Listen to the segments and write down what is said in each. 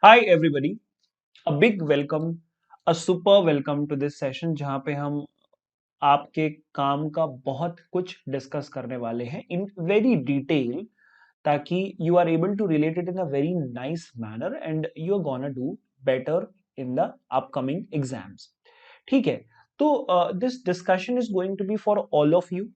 Hi everybody, a big welcome, a super welcome to this session जहाँ पे हम आपके काम का बहुत कुछ डिस्कस करने वाले हैं इन वेरी डिटेल ताकि you are able to relate it in a very nice manner and you are gonna do better in the upcoming exams. ठीक है. तो this discussion is going to be for all of you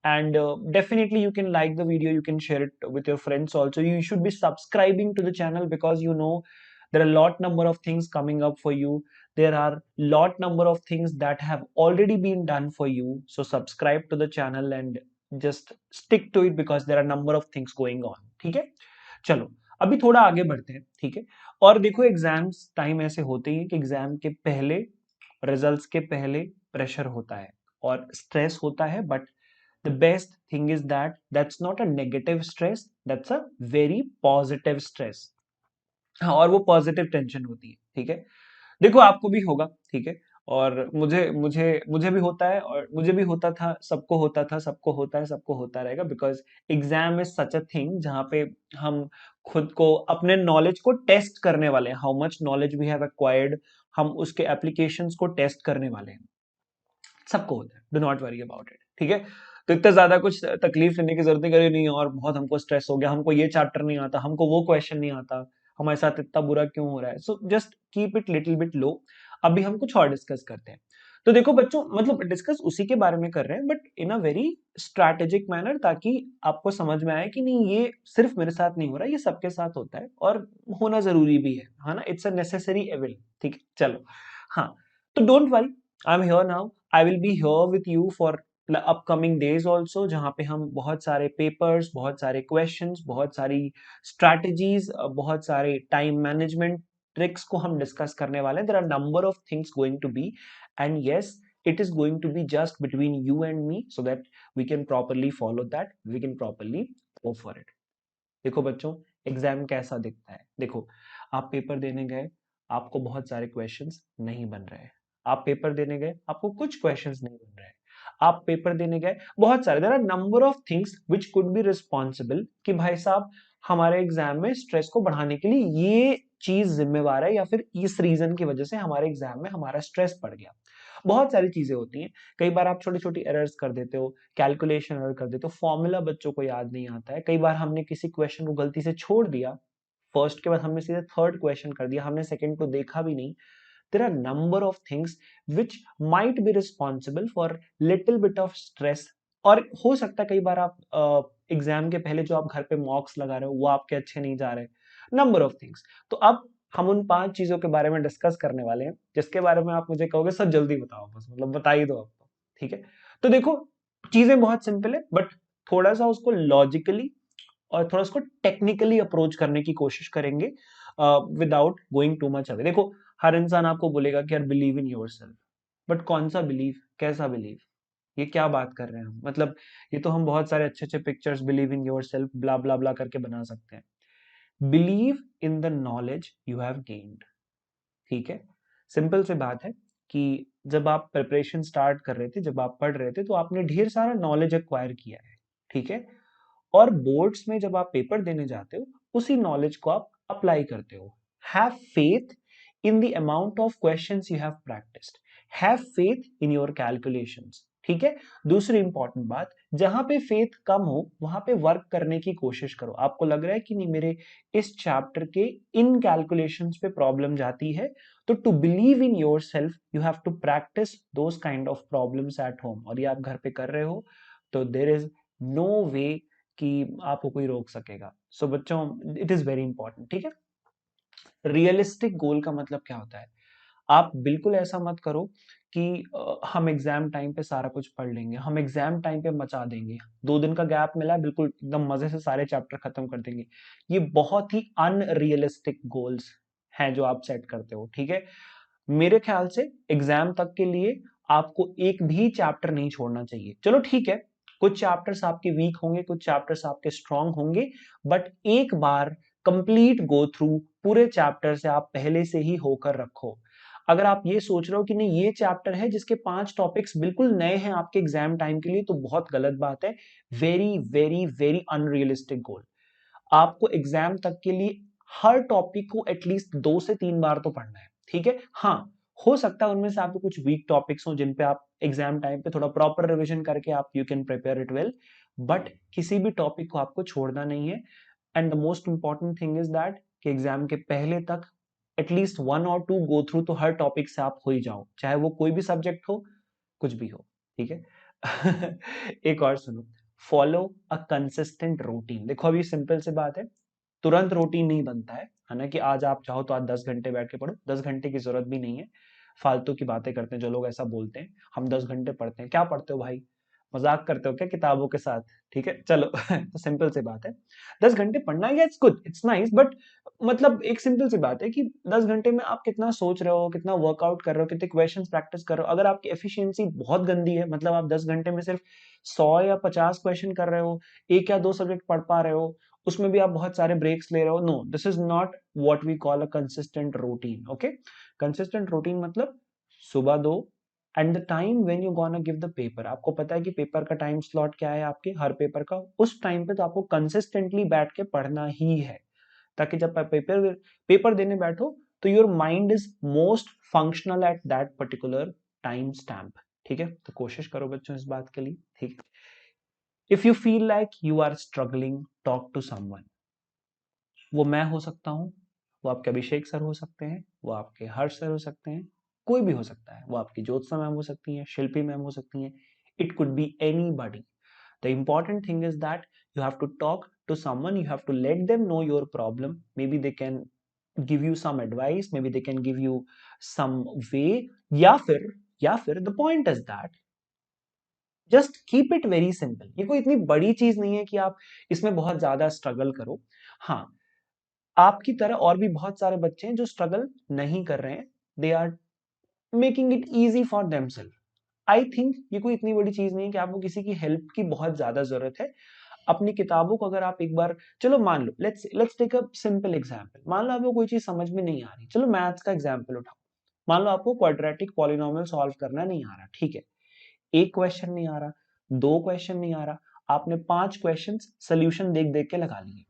and definitely you can like the video, you can share it with your friends also. You should be subscribing to the channel because there are lot number of things coming up for you. There are lot number of things that have already been done for you, so subscribe to the channel and just stick to it because there are number of things going on. ठीक है. चलो अभी थोड़ा आगे बढ़ते हैं. ठीक है. और देखो एग्जाम्स टाइम ऐसे होते हैं कि एग्जाम के पहले, रिजल्ट्स के पहले प्रेशर होता है और स्ट्रेस होता है, but the best thing is that that's not a negative stress, that's a very positive stress. हाँ, और वो पॉजिटिव टेंशन होती है. ठीक है. देखो आपको भी होगा. ठीक है. और मुझे मुझे मुझे भी होता है और मुझे भी होता था, सबको होता था, सबको होता है, सबको होता रहेगा because exam is such a thing जहाँ पे हम खुद को, अपने नॉलेज को टेस्ट करने वाले हैं. How much knowledge we have acquired, हम उसके एप्लीकेशंस को टेस्ट करने वाले हैं. सबको होता है, do not worry about it. ठीक है. तो इतना ज्यादा कुछ तकलीफ लेने की जरूरत नहीं और बहुत हमको स्ट्रेस हो गया, हमको ये चैप्टर नहीं आता, हमको वो क्वेश्चन नहीं आता, हमारे साथ इतना बुरा क्यों हो रहा है. So just keep it little bit लो. अभी हम कुछ और डिस्कस करते हैं. तो देखो बच्चों, मतलब डिस्कस उसी के बारे में कर रहे हैं but in a very strategic manner, ताकि आपको समझ में आए कि नहीं ये सिर्फ मेरे साथ नहीं हो रहा, ये सबके साथ होता है और होना जरूरी भी है ना. It's a necessary evil. ठीक है. चलो. हाँ. तो don't worry, I am here now. I will be here with you for upcoming days also, जहाँ पे हम बहुत सारे पेपर्स, बहुत सारे क्वेश्चंस, बहुत सारी स्ट्रैटेजीज, बहुत सारे टाइम मैनेजमेंट ट्रिक्स को हम डिस्कस करने वाले हैं. There are number of things going to be, and yes, it is going to be just between you and me so that we can properly follow that, we can properly go for it. देखो बच्चों, exam कैसा दिखता है. देखो, आप paper देने गए, आपको बहुत सारे क्वेश्चंस नहीं बन रहे. आप पेपर देने गए, आपको कुछ क्वेश्चंस नहीं बन रहे. आप पेपर देने गए, बहुत सारे, there are number of things which could be responsible कि भाई साहब हमारे एग्जाम में स्ट्रेस को बढ़ाने के लिए ये चीज जिम्मेवार है, या फिर इस रीजन की वजह से हमारे एग्जाम में हमारा स्ट्रेस बढ़ गया. बहुत सारी चीजें होती हैं. कई बार आप छोटी छोटी एरर्स कर देते हो, कैलकुलेशन एरर कर देते हो, फॉर्मूला बच्चों को याद नहीं आता है. कई बार हमने किसी क्वेश्चन को गलती से छोड़ दिया, फर्स्ट के बाद हमने सीधे थर्ड क्वेश्चन कर दिया, हमने सेकंड को देखा भी नहीं. there are number of things which might be responsible for little bit of stress. और हो सकता है कई बार आप एग्जाम के पहले जो आप घर पे मॉक्स लगा रहे हो वो आपके अच्छे नहीं जा रहे. Number of things. तो अब हम उन 5 चीजों के बारे में डिस्कस करने वाले हैं जिसके बारे में आप मुझे कहोगे सर जल्दी बताओ, बस मतलब बता ही दो आप तो. ठीक है. तो देखो, चीजें बहुत सिंपल है बट थोड़ा सा उसको लॉजिकली और थोड़ा उसको टेक्निकली अप्रोच करने की कोशिश करेंगे without going too much away. देखो, हर इंसान आपको बोलेगा कि यार बिलीव इन योरसेल्फ, बट कौन सा बिलीव, कैसा बिलीव, ये क्या बात कर रहे हैं हम. मतलब ये तो हम बहुत सारे अच्छे अच्छे पिक्चर्स बिलीव इन योरसेल्फ ब्ला ब्ला ब्ला करके बना सकते हैं. Believe in the knowledge you have gained. ठीक है. सिंपल सी बात है कि जब आप प्रिपरेशन स्टार्ट कर रहे थे, जब आप पढ़ रहे थे, तो आपने ढेर सारा नॉलेज एक्वायर किया है. ठीक है. और बोर्ड्स में जब आप पेपर देने जाते हो, उसी नॉलेज को आप अप्लाई करते हो. Have faith in the amount of questions you have practised. Have faith in your calculations. ठीक है. दूसरी इंपॉर्टेंट बात, जहां पे फेथ कम हो वहां पे वर्क करने की कोशिश करो. आपको लग रहा है कि नहीं मेरे इस चैप्टर के इन कैलकुलेशंस पे प्रॉब्लम जाती है, तो to believe in yourself you have to practise those kind of problems at home. और ये आप घर पे कर रहे हो तो देर इज नो वे कि आपको कोई रोक सकेगा. सो बच्चों, इट इज वेरी इंपॉर्टेंट. ठीक है. रियलिस्टिक गोल का मतलब क्या होता है. आप बिल्कुल ऐसा मत करो कि हम एग्जाम टाइम पे सारा कुछ पढ़ लेंगे, हम एग्जाम टाइम पे मचा देंगे, 2 दिन का गैप मिला है बिल्कुल एकदम मजे से सारे चैप्टर खत्म कर देंगे. ये बहुत ही अनरियलिस्टिक गोल्स हैं जो आप सेट करते हो. ठीक है. मेरे ख्याल से एग्जाम तक के लिए आपको एक भी चैप्टर नहीं छोड़ना चाहिए. चलो ठीक है, कुछ चैप्टर्स आपके वीक होंगे, कुछ चैप्टर्स आपके स्ट्रांग होंगे, बट एक बार कंप्लीट गो थ्रू पूरे चैप्टर से आप पहले से ही होकर रखो. अगर आप ये सोच रहे हो कि नहीं ये चैप्टर है जिसके 5 टॉपिक्स बिल्कुल नए हैं आपके एग्जाम टाइम के लिए, तो बहुत गलत बात है. Very very very unrealistic goal. आपको एग्जाम तक के लिए हर टॉपिक को एटलीस्ट 2 से 3 बार तो पढ़ना है, ठीक है। हाँ, हो सकता है उनमें से आपको कुछ वीक टॉपिक्स हो जिन पे आप एग्जाम टाइम पे थोड़ा प्रॉपर रिविजन करके आप you can prepare it well, but किसी भी टॉपिक को आपको छोड़ना नहीं है। And the most important thing is that कि एग्जाम के पहले तक एटलीस्ट 1 और 2 गो थ्रू तो हर टॉपिक से आप हो ही जाओ, चाहे वो कोई भी सब्जेक्ट हो, कुछ भी हो, ठीक है। एक और सुनो, फॉलो अ कंसिस्टेंट रूटीन। देखो अभी सिंपल सी बात है, तुरंत रूटीन नहीं बनता है ना, कि आज आप चाहो तो आज 10 घंटे बैठ के पढ़ो, 10 घंटे की जरूरत भी नहीं है। फालतू की बातें करते हैं जो लोग, ऐसा बोलते हैं हम 10 घंटे पढ़ते हैं। क्या पढ़ते हो भाई, मजाक करते हो क्या किताबों के साथ, ठीक है चलो। तो सिंपल सी बात है, 10 घंटे पढ़ना है, it's good, it's nice, but मतलब एक सिंपल सी बात है कि 10 घंटे में आप कितना सोच रहे हो, कितना वर्कआउट कर रहे हो, कितने क्वेश्चंस प्रैक्टिस कर रहे हो। अगर आपकी एफिशिएंसी बहुत गंदी है, मतलब आप 10 घंटे में सिर्फ 100 या 50 क्वेश्चन कर रहे हो, एक या दो सब्जेक्ट पढ़ पा रहे हो, उसमें भी आप बहुत सारे ब्रेक्स ले रहे हो, no, this is not what we call a consistent routine. Okay, consistent routine मतलब सुबह दो, and the time when you gonna give the paper, आपको पता है कि पेपर का टाइम स्लॉट क्या है आपके हर पेपर का, उस टाइम पे तो आपको कंसिस्टेंटली बैठ के पढ़ना ही है, ताकि जब आप पेपर देने बैठो तो your mind is most functional at that particular time stamp, ठीक है। तो कोशिश करो बच्चों इस बात के लिए, ठीक है। If you feel like you are struggling, talk to someone. वो मैं हो सकता हूँ, वो आपके अभिषेक सर हो सकते हैं, वो आपके हर्ष सर हो सकते हैं, कोई भी हो सकता है, वो आपकी ज्योत्सना मैम हो सकती हैं, शिल्पी मैम हो सकती हैं, it could be anybody. The important thing is that you have to talk to someone, you have to let them know your problem. Maybe they can give you some advice, maybe they can give you some way, या फिर the point is that just keep it very simple. ये कोई इतनी बड़ी चीज नहीं है कि आप इसमें बहुत ज्यादा स्ट्रगल करो। हाँ, आपकी तरह और भी बहुत सारे बच्चे हैं जो स्ट्रगल नहीं कर रहे हैं, they are making it easy for themselves. I think ये कोई इतनी बड़ी चीज नहीं है कि आपको किसी की हेल्प की बहुत ज्यादा जरूरत है। अपनी किताबों को अगर आप एक बार, चलो मान लो, let's take a simple example, मान लो आपको कोई चीज समझ में नहीं आ रही, चलो मैथ्स का एग्जांपल उठाओ, मान लो आपको क्वाड्रेटिक पॉलिनोमियल सॉल्व करना नहीं आ रहा, ठीक है। एक क्वेश्चन नहीं आ रहा, दो क्वेश्चन नहीं आ रहा, आपने 5 क्वेश्चन सोल्यूशन देख देख के लगा लिए।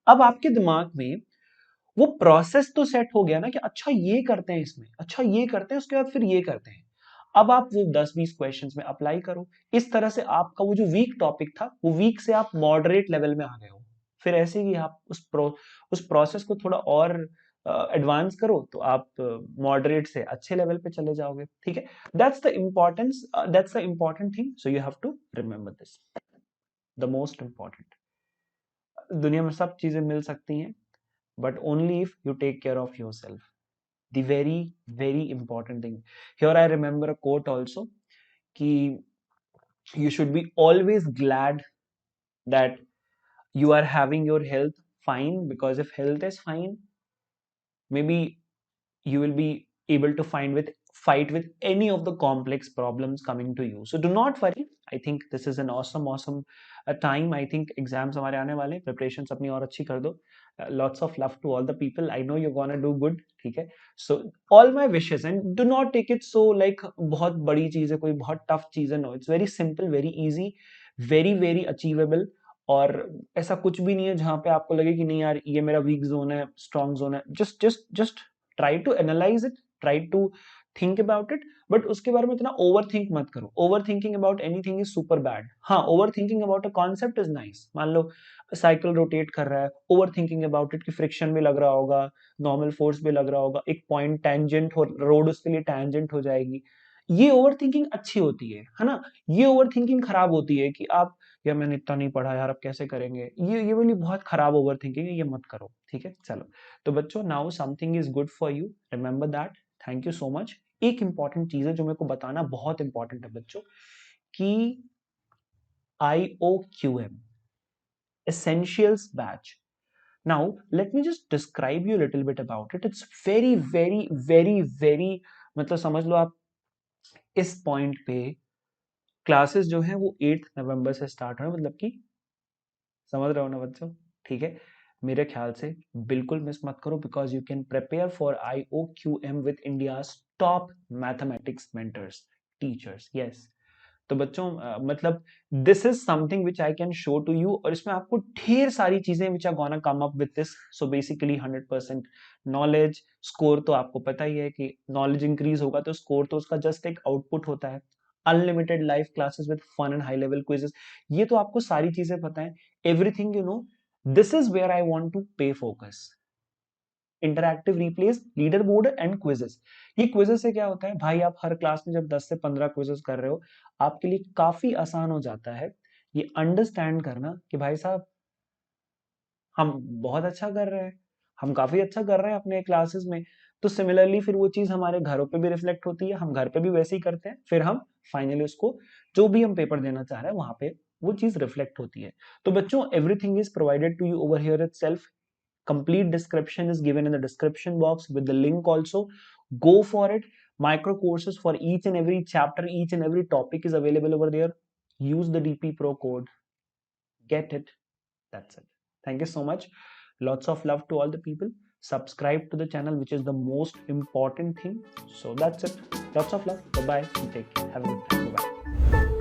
अब आपके दिमाग में वो प्रोसेस तो सेट हो गया ना कि अच्छा ये करते हैं इसमें, अच्छा ये करते हैं, उसके बाद फिर ये करते हैं। अब आप वो 10-20 क्वेश्चंस में अप्लाई करो। इस तरह से आपका वो जो वीक टॉपिक था, वो वीक से आप मॉडरेट लेवल में आ गए हो। फिर ऐसे ही आप उस प्रोसेस को थोड़ा और एडवांस करो तो आप मॉडरेट से अच्छे लेवल पे चले जाओगे, ठीक है। That's the important thing, so you have to remember this, the most important. दुनिया में सब चीजें मिल सकती हैं, but only if you take care of yourself. The very, very important thing. Here I remember a quote also, कि you should be always glad that you are having your health fine, because if health is fine, maybe you will be able to fight with any of the complex problems coming to you. So do not worry. I think this is an awesome time. I think exams हमारे आने वाले, preparations अपनी और अच्छी कर दो. Lots of love to all the people. I know you're gonna do good. ठीक है. So all my wishes, and do not take it so like बहुत बड़ी चीज है, कोई बहुत tough चीज है. No, it's very simple, very easy, very achievable. और ऐसा कुछ भी नहीं है जहां पे आपको लगे कि नहीं यार ये मेरा वीक जोन है, स्ट्रॉन्ग जोन है। Just try to analyse it, try to think about it, but उसके बारे में इतना ओवर थिंक मत करो। Overthinking about anything is super bad. हाँ, overthinking about a concept is nice. मान लो साइकिल रोटेट कर रहा है, ओवर थिंकिंग अबाउट इट कि फ्रिक्शन भी लग रहा होगा, नॉर्मल फोर्स भी लग रहा होगा, एक पॉइंट टेंजेंट हो, रोड उसके लिए टेंजेंट हो जाएगी। ये ओवर थिंकिंग अच्छी होती है ना। ये ओवर थिंकिंग खराब होती है कि आप, यार मैंने इतना नहीं पढ़ा यार, अब कैसे करेंगे, ये वाली बहुत खराब ओवर थिंकिंग है, ये मत करो, ठीक है। चलो, तो बच्चों, now something is good for you, remember that. Thank you so much. एक इंपॉर्टेंट चीज है जो मेरे को बताना बहुत इंपॉर्टेंट है बच्चों, कि IOQM essentials batch. Now let me just describe you a little bit about it. It's very मतलब समझ लो आप, इस पॉइंट पे क्लासेस जो है वो 8 नवंबर से स्टार्ट हो, मतलब कि समझ रहे हो ना बच्चों, ठीक है। मेरे ख्याल से बिल्कुल मिस मत करो, because you can prepare for IOQM with India's top mathematics mentors, teachers, yes. तो बच्चों मतलब this is something which I can show to you, और इसमें आपको ढेर सारी चीजें which are gonna come up with this. So basically 100% knowledge. Score तो आपको पता ही है कि नॉलेज इंक्रीज होगा तो स्कोर तो उसका जस्ट एक आउटपुट होता है। Unlimited live classes with fun and high level quizzes, ये तो आपको सारी चीजें पता है। Everything you know, this is where I want to pay focus. Interactive replays, leaderboard and quizzes. ये क्विजेस से क्या होता है भाई, आप हर क्लास में जब 10 से 15 क्विजेस कर रहे हो, आपके लिए काफी आसान हो जाता है ये अंडरस्टैंड करना कि भाई साहब हम बहुत अच्छा कर रहे हैं, हम काफी अच्छा कर रहे हैं अपने क्लासेस में। तो सिमिलरली फिर वो चीज हमारे घरों पे भी रिफ्लेक्ट होती है, हम घर पे भी वैसे ही करते हैं, फिर हम फाइनली उसको जो भी हम पेपर देना चाह रहे हैं वहां पे वो चीज रिफ्लेक्ट होती है। तो बच्चों everything is provided to you over here itself. Complete description is given in the description box with the link also. Go for it. Micro courses for each and every chapter, each and every topic is available over there. Use the DP Pro code. Get it. That's it. Thank you so much. Lots of love to all the people. Subscribe to the channel, which is the most important thing. So that's it. Lots of love. Bye bye. Take care. Have a good time. Bye bye.